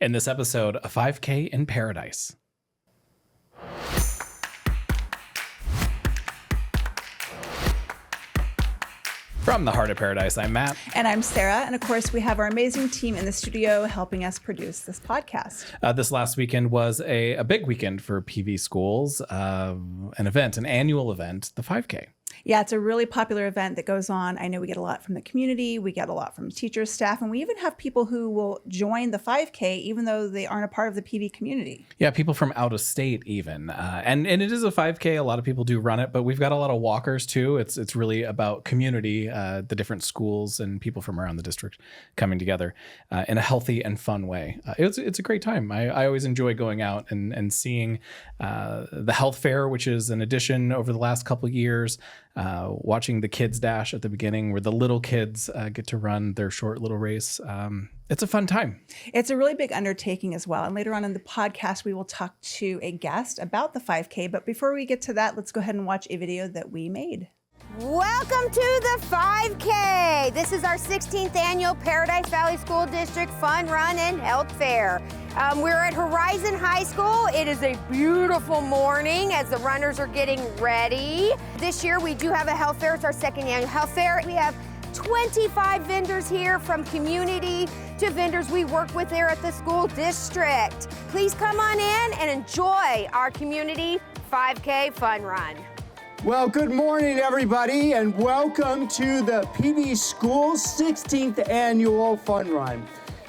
In this episode, a 5K in paradise. From the heart of paradise, I'm Matt. And I'm Sarah. And of course, we have our amazing team in the studio helping us produce this podcast. This last weekend was a big weekend for PVSchools, an annual event, the 5K. Yeah, it's a really popular event that goes on. I know we get a lot from the community. We get a lot from teachers, staff, and we even have people who will join the 5K even though they aren't a part of the PV community. Yeah, people from out of state even. And it is a 5K. A lot of people do run it, but we've got a lot of walkers too. It's really about community, the different schools and people from around the district coming together in a healthy and fun way. It's a great time. I always enjoy going out and seeing the health fair, which is an addition over the last couple of years. Watching the kids dash at the beginning where the little kids get to run their short little race. It's a fun time. It's a really big undertaking as well. And later on in the podcast, we will talk to a guest about the 5K. But before we get to that, let's go ahead and watch a video that we made. Welcome to the 5K. This is our 16th annual Paradise Valley School District Fun Run and Health Fair. We're at Horizon High School. It is a beautiful morning as the runners are getting ready. This year we do have a health fair. It's our second annual health fair. We have 25 vendors here, from community to vendors we work with there at the school district. Please come on in and enjoy our community 5K fun run. Well, good morning, everybody, and welcome to the PVSchools 16th Annual Fun Run.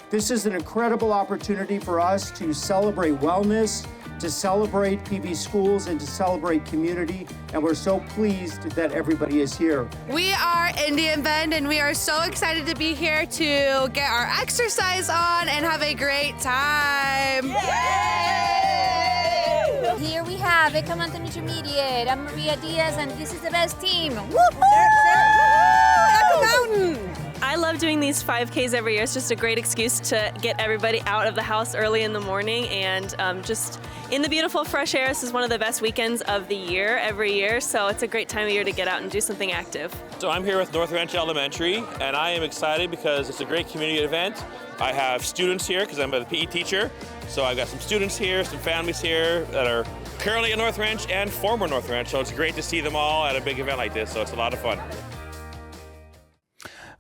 This is an incredible opportunity for us to celebrate wellness, to celebrate PVSchools, and to celebrate community, and we're so pleased that everybody is here. We are Indian Bend, and we are so excited to be here to get our exercise on and have a great time. Yay! Here we have Ecomonte Intermediate. I'm Maria Diaz, and this is the best team. Woohoo! Mountain! I love doing these 5Ks every year. It's just a great excuse to get everybody out of the house early in the morning and just in the beautiful fresh air. This is one of the best weekends of the year every year, so it's a great time of year to get out and do something active. So I'm here with North Ranch Elementary, and I am excited because it's a great community event. I have students here because I'm a PE teacher, so I've got some students here, some families here that are currently at North Ranch and former North Ranch, so it's great to see them all at a big event like this, so it's a lot of fun.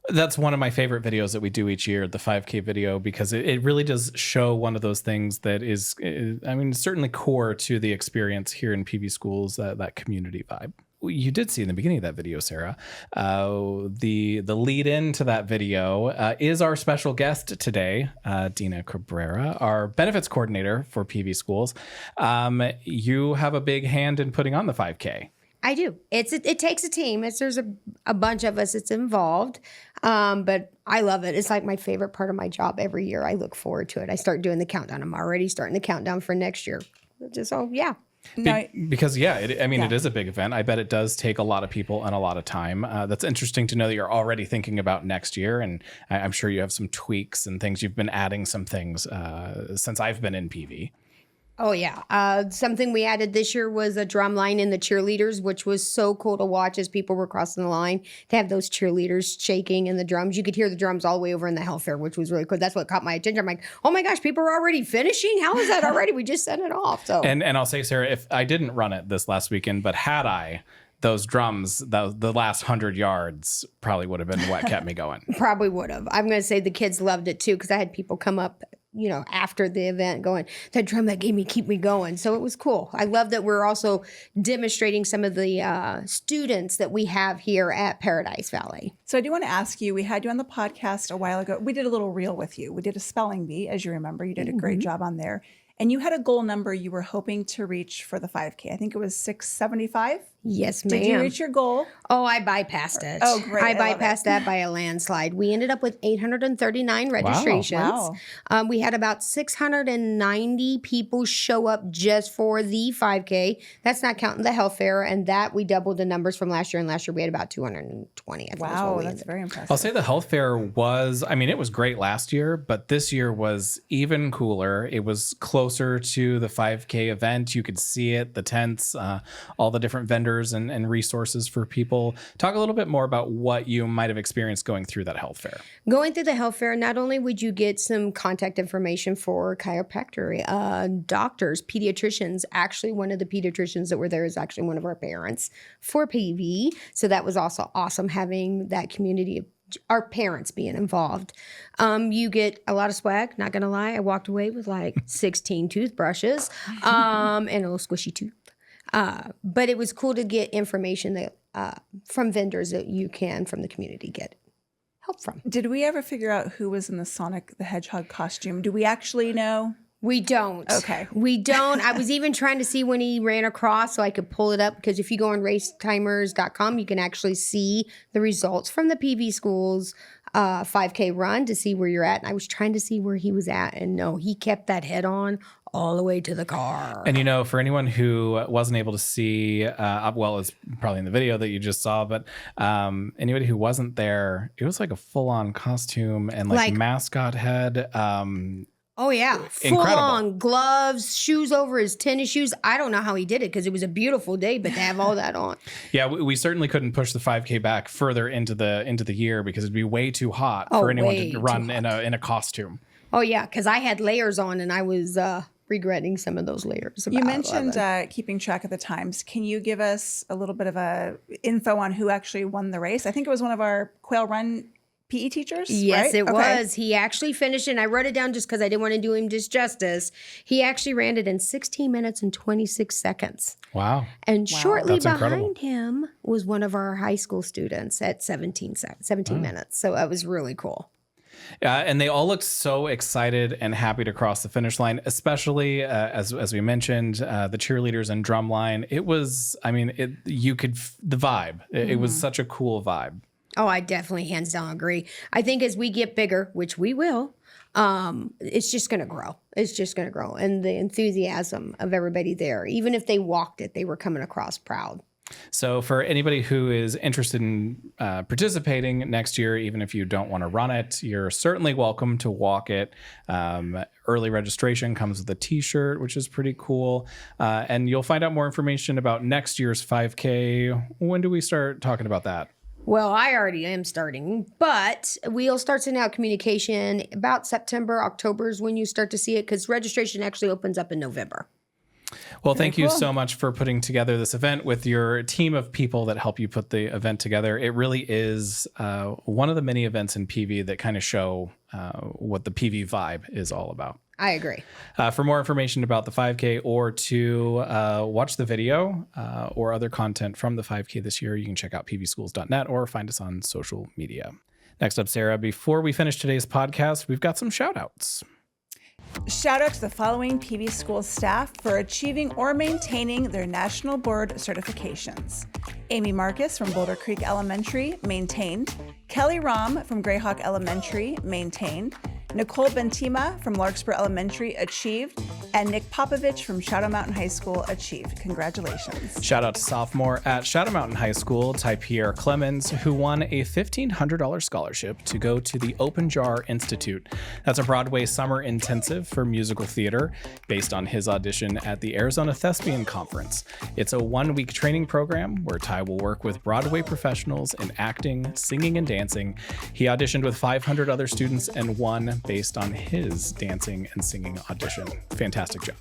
That's one of my favorite videos that we do each year, the 5K video, because it really does show one of those things that is, certainly core to the experience here in PVSchools, that community vibe. You did see in the beginning of that video, Sarah, the lead into that video is our special guest today, Deanna Cabrera, our benefits coordinator for PVSchools. You have a big hand in putting on the 5K. I do. It takes a team. There's a bunch of us that's involved, but I love it. It's like my favorite part of my job every year. I look forward to it. I start doing the countdown. I'm already starting the countdown for next year. Because it is a big event. I bet it does take a lot of people and a lot of time. That's interesting to know that you're already thinking about next year, and I'm sure you have some tweaks and things. You've been adding some things since I've been in PV. Oh, yeah. Something we added this year was a drum line in the cheerleaders, which was so cool to watch as people were crossing the line. To have those cheerleaders shaking in the drums. You could hear the drums all the way over in the health fair, which was really cool. That's what caught my attention. I'm like, oh my gosh, people are already finishing? How is that already? We just sent it off. So. And I'll say, Sarah, if I didn't run it this last weekend, but had I, those drums, the last 100 yards probably would have been what kept me going. Probably would have. I'm going to say the kids loved it too, because I had people come up, after the event going, that drum that keep me going. So it was cool. I love that we're also demonstrating some of the students that we have here at Paradise Valley. So I do want to ask you, we had you on the podcast a while ago. We did a little reel with you. We did a spelling bee, as you remember. You did a great job on there. And you had a goal number you were hoping to reach for the 5K. I think it was 675. Yes, ma'am. Did you reach your goal? Oh, I bypassed it. Oh, great. I bypassed that by a landslide. We ended up with 839 registrations. Wow. We had about 690 people show up just for the 5K. That's not counting the health fair, and that we doubled the numbers from last year. And last year we had about 220. I think wow, that's very impressive. I'll say the health fair was, it was great last year, but this year was even cooler. It was closer to the 5K event. You could see it, the tents, all the different vendors vendors and resources for people. Talk a little bit more about what you might have experienced going through that health fair. Going through the health fair, not only would you get some contact information for chiropractor, doctors, pediatricians. Actually, one of the pediatricians that were there is actually one of our parents for PV. So that was also awesome having that community of our parents being involved. You get a lot of swag, not gonna lie. I walked away with like 16 toothbrushes and a little squishy tooth. But it was cool to get information that from vendors that you can from the community get help from. Did we ever figure out who was in the Sonic the Hedgehog costume? Do we actually know? We don't. Okay. We don't. I was even trying to see when he ran across so I could pull it up, because if you go on racetimers.com, you can actually see the results from the PV Schools 5K run to see where you're at. And I was trying to see where he was at. And no, he kept that head on all the way to the car. And, you know, for anyone who wasn't able to see, well, it's probably in the video that you just saw, but anybody who wasn't there, it was like a full-on costume and like mascot head. Oh, yeah. Full on gloves, shoes over his tennis shoes. I don't know how he did it because it was a beautiful day, but to have all that on. Yeah, we certainly couldn't push the 5K back further into the year because it'd be way too hot for anyone to run in a costume. Oh, yeah, because I had layers on and I was regretting some of those layers. You mentioned keeping track of the times. Can you give us a little bit of info on who actually won the race? I think it was one of our Quail Run PE teachers? Yes, right? it was. He actually finished it, and I wrote it down just because I didn't want to do him disjustice. He actually ran it in 16 minutes and 26 seconds. Wow. And shortly behind him was one of our high school students at 17 minutes. So that was really cool. And they all looked so excited and happy to cross the finish line, especially as we mentioned, the cheerleaders and drumline. It was, I mean, the vibe. It was such a cool vibe. Oh, I definitely hands down agree. I think as we get bigger, which we will, it's just going to grow. It's just going to grow. And the enthusiasm of everybody there, even if they walked it, they were coming across proud. So for anybody who is interested in participating next year, even if you don't want to run it, you're certainly welcome to walk it. Early registration comes with a t-shirt, which is pretty cool. And you'll find out more information about next year's 5K. When do we start talking about that? Well, I already am starting, but we'll start sending out communication about September, October is when you start to see it, because registration actually opens up in November. Well, thank you so much for putting together this event with your team of people that help you put the event together. It really is one of the many events in PV that kind of show what the PV vibe is all about. I agree. For more information about the 5K or to watch the video or other content from the 5K this year, you can check out pvschools.net or find us on social media. Next up, Sarah, before we finish today's podcast, we've got some shout outs. Shout out to the following PV Schools staff for achieving or maintaining their National Board certifications. Amy Marcus from Boulder Creek Elementary, maintained. Kelly Rom from Greyhawk Elementary, maintained. Nicole Bentima from Larkspur Elementary, achieved. And Nick Popovich from Shadow Mountain High School, achieved. Congratulations. Shout out to sophomore at Shadow Mountain High School, Ty Pierre Clemens, who won a $1,500 scholarship to go to the Open Jar Institute. That's a Broadway summer intensive for musical theater based on his audition at the Arizona Thespian Conference. It's a one-week training program where Ty will work with Broadway professionals in acting, singing, and dancing. He auditioned with 500 other students and won based on his dancing and singing audition. Fantastic job.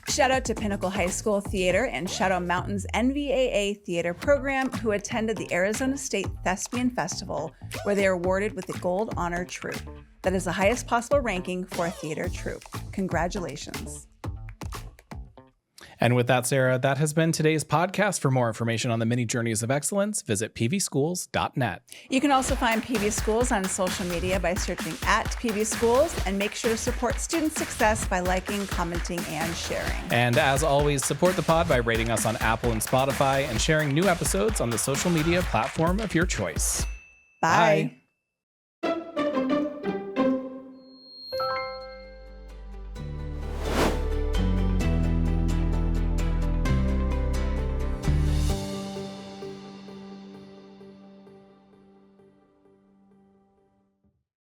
Shout out to Pinnacle High School Theater and Shadow Mountain's NVAA Theater program, who attended the Arizona State Thespian Festival, where they are awarded with the Gold Honor Troupe. That is the highest possible ranking for a theater troupe. Congratulations. And with that, Sarah, that has been today's podcast. For more information on the many journeys of excellence, visit pvschools.net. You can also find PV Schools on social media by searching at PV Schools, and make sure to support student success by liking, commenting, and sharing. And as always, support the pod by rating us on Apple and Spotify and sharing new episodes on the social media platform of your choice. Bye.